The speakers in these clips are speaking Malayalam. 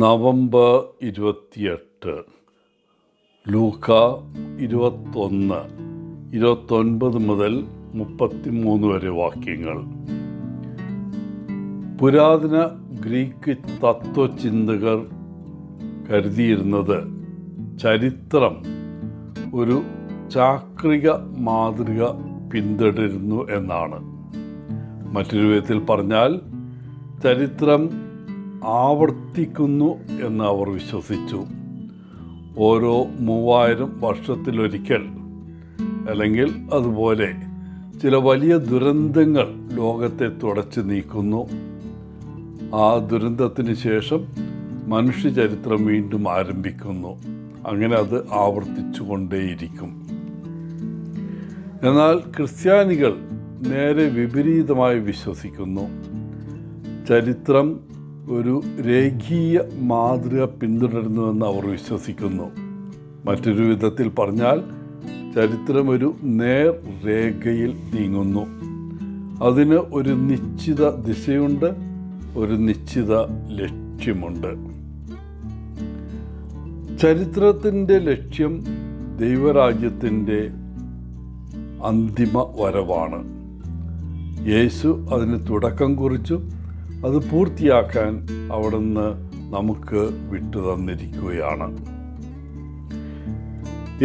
നവംബർ 28 ലൂക്ക 21, 29 മുതൽ 33 വരെ വാക്യങ്ങൾ. പുരാതന ഗ്രീക്ക് തത്വചിന്തകർ കരുതിയിരുന്നത് ചരിത്രം ഒരു ചാക്രിക മാതൃക പിന്തുടരുന്നു എന്നാണ്. മറ്റൊരു വിധത്തിൽ പറഞ്ഞാൽ ചരിത്രം ആവർത്തിക്കുന്നു എന്ന് അവർ വിശ്വസിച്ചു. ഓരോ 3000 വർഷത്തിലൊരിക്കൽ അല്ലെങ്കിൽ അതുപോലെ ചില വലിയ ദുരന്തങ്ങൾ ലോകത്തെ തുടച്ചു നീക്കുന്നു. ആ ദുരന്തത്തിന് ശേഷം മനുഷ്യചരിത്രം വീണ്ടും ആരംഭിക്കുന്നു. അങ്ങനെ അത് ആവർത്തിച്ചു കൊണ്ടേയിരിക്കും. എന്നാൽ ക്രിസ്ത്യാനികൾ നേരെ വിപരീതമായി വിശ്വസിക്കുന്നു. ചരിത്രം ഒരു രേഖീയ മാതൃക പിന്തുടരുന്നുവെന്ന് അവർ വിശ്വസിക്കുന്നു. മറ്റൊരു വിധത്തിൽ പറഞ്ഞാൽ ചരിത്രം ഒരു നേർരേഖയിൽ നീങ്ങുന്നു. അതിന് ഒരു നിശ്ചിത ദിശയുണ്ട്, ഒരു നിശ്ചിത ലക്ഷ്യമുണ്ട്. ചരിത്രത്തിൻ്റെ ലക്ഷ്യം ദൈവരാജ്യത്തിൻ്റെ അന്തിമ വരവാണ്. യേശു അതിന് തുടക്കം കുറിച്ചു. അത് പൂർത്തിയാക്കാൻ അവിടുന്ന് നമുക്ക് വിട്ടുതന്നിരിക്കുകയാണ്.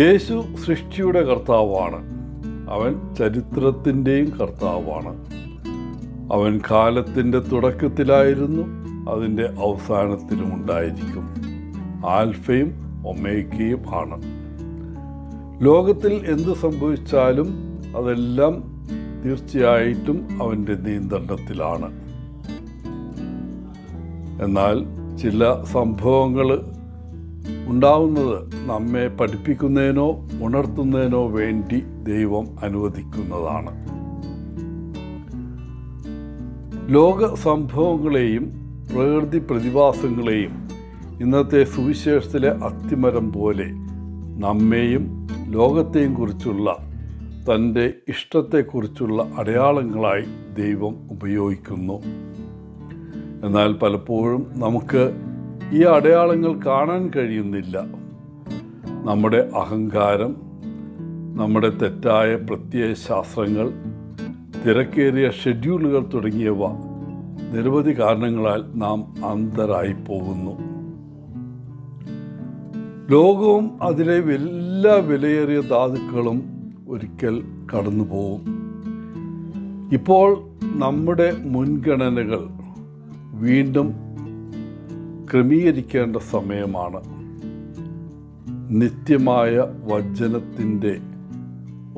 യേശു സൃഷ്ടിയുടെ കർത്താവാണ്. അവൻ ചരിത്രത്തിൻ്റെയും കർത്താവാണ്. അവൻ കാലത്തിൻ്റെ തുടക്കത്തിലായിരുന്നു, അതിൻ്റെ അവസാനത്തിലും ഉണ്ടായിരിക്കും. ആൽഫയും ഒമേഗയും ആണ്. ലോകത്തിൽ എന്ത് സംഭവിച്ചാലും അതെല്ലാം തീർച്ചയായിട്ടും അവൻ്റെ നിയന്ത്രണത്തിലാണ്. എന്നാൽ ചില സംഭവങ്ങൾ ഉണ്ടാവുന്നത് നമ്മെ പഠിപ്പിക്കുന്നതിനോ ഉണർത്തുന്നതിനോ വേണ്ടി ദൈവം അനുവദിക്കുന്നതാണ്. ലോക സംഭവങ്ങളെയും പ്രകൃതി പ്രതിഭാസങ്ങളെയും ഇന്നത്തെ സുവിശേഷത്തിലെ അത്തിമരം പോലെ നമ്മെയും ലോകത്തെയും കുറിച്ചുള്ള തൻ്റെ ഇഷ്ടത്തെക്കുറിച്ചുള്ള അടയാളങ്ങളായി ദൈവം ഉപയോഗിക്കുന്നു. എന്നാൽ പലപ്പോഴും നമുക്ക് ഈ അടയാളങ്ങൾ കാണാൻ കഴിയുന്നില്ല. നമ്മുടെ അഹങ്കാരം, നമ്മുടെ തെറ്റായ പ്രത്യയശാസ്ത്രങ്ങൾ, തിരക്കേറിയ ഷെഡ്യൂളുകൾ തുടങ്ങിയവ നിരവധി കാരണങ്ങളാൽ നാം അന്ധരായി പോകുന്നു. ലോകവും അതിലെ എല്ലാ വിലയേറിയ ധാതുക്കളും ഒരിക്കൽ കടന്നു പോകും. ഇപ്പോൾ നമ്മുടെ മുൻഗണനകൾ വീണ്ടും ക്രമീകരിക്കേണ്ട സമയമാണ്. നിത്യമായ വചനത്തിൻ്റെ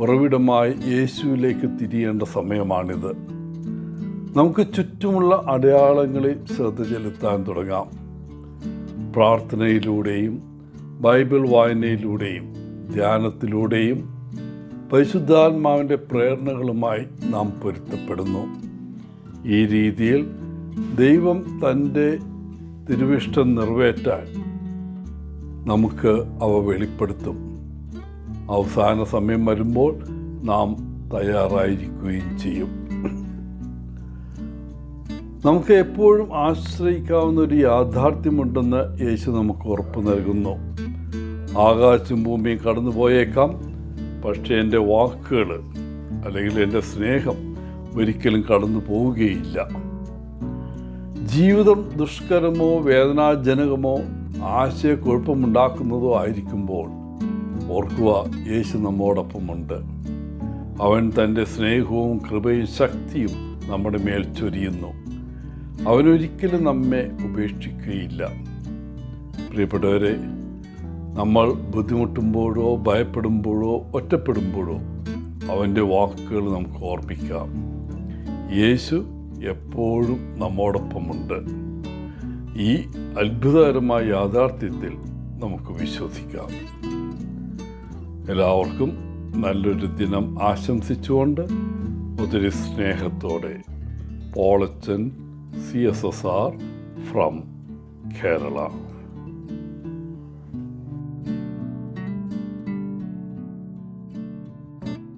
ഉറവിടമായി യേശുവിലേക്ക് തിരിയേണ്ട സമയമാണിത്. നമുക്ക് ചുറ്റുമുള്ള അടയാളങ്ങളിൽ ശ്രദ്ധ ചെലുത്താൻ തുടങ്ങാം. പ്രാർത്ഥനയിലൂടെയും ബൈബിൾ വായനയിലൂടെയും ധ്യാനത്തിലൂടെയും പരിശുദ്ധാത്മാവിൻ്റെ പ്രേരണകളുമായി നാം പൊരുത്തപ്പെടുന്നു. ഈ രീതിയിൽ ദൈവം തൻ്റെ തിരുവിഷ്ടം നിറവേറ്റാൻ നമുക്ക് അവ വെളിപ്പെടുത്തും. അവസാന സമയം വരുമ്പോൾ നാം തയ്യാറായിരിക്കുകയും ചെയ്യും. നമുക്ക് എപ്പോഴും ആശ്രയിക്കാവുന്ന ഒരു യാഥാർത്ഥ്യമുണ്ടെന്ന് യേശു നമുക്ക് ഉറപ്പ് നൽകുന്നു. ആകാശവും ഭൂമിയും കടന്നു പോയേക്കാം, പക്ഷേ എൻ്റെ വാക്കുകൾ അല്ലെങ്കിൽ എൻ്റെ സ്നേഹം ഒരിക്കലും കടന്നു പോവുകയില്ല. ജീവിതം ദുഷ്കരമോ വേദനാജനകമോ ആശയക്കുഴപ്പമുണ്ടാക്കുന്നതോ ആയിരിക്കുമ്പോൾ ഓർക്കുക, യേശു നമ്മോടൊപ്പമുണ്ട്. അവൻ തൻ്റെ സ്നേഹവും കൃപയും ശക്തിയും നമ്മുടെ മേൽ ചൊരിയുന്നു. അവനൊരിക്കലും നമ്മെ ഉപേക്ഷിക്കുകയില്ല. പ്രിയപ്പെട്ടവരെ, നമ്മൾ ബുദ്ധിമുട്ടുമ്പോഴോ ഭയപ്പെടുമ്പോഴോ ഒറ്റപ്പെടുമ്പോഴോ അവൻ്റെ വാക്കുകൾ നമുക്ക് ഓർമ്മിക്കാം. യേശു എപ്പോഴും നമ്മോടൊപ്പമുണ്ട്. ഈ അത്ഭുതകരമായ യാഥാർത്ഥ്യത്തിൽ നമുക്ക് വിശ്വസിക്കാം. എല്ലാവർക്കും നല്ലൊരു ദിനം ആശംസിച്ചുകൊണ്ട് ഒത്തിരി സ്നേഹത്തോടെ പോളച്ചൻ CSSR ഫ്രം കേരള.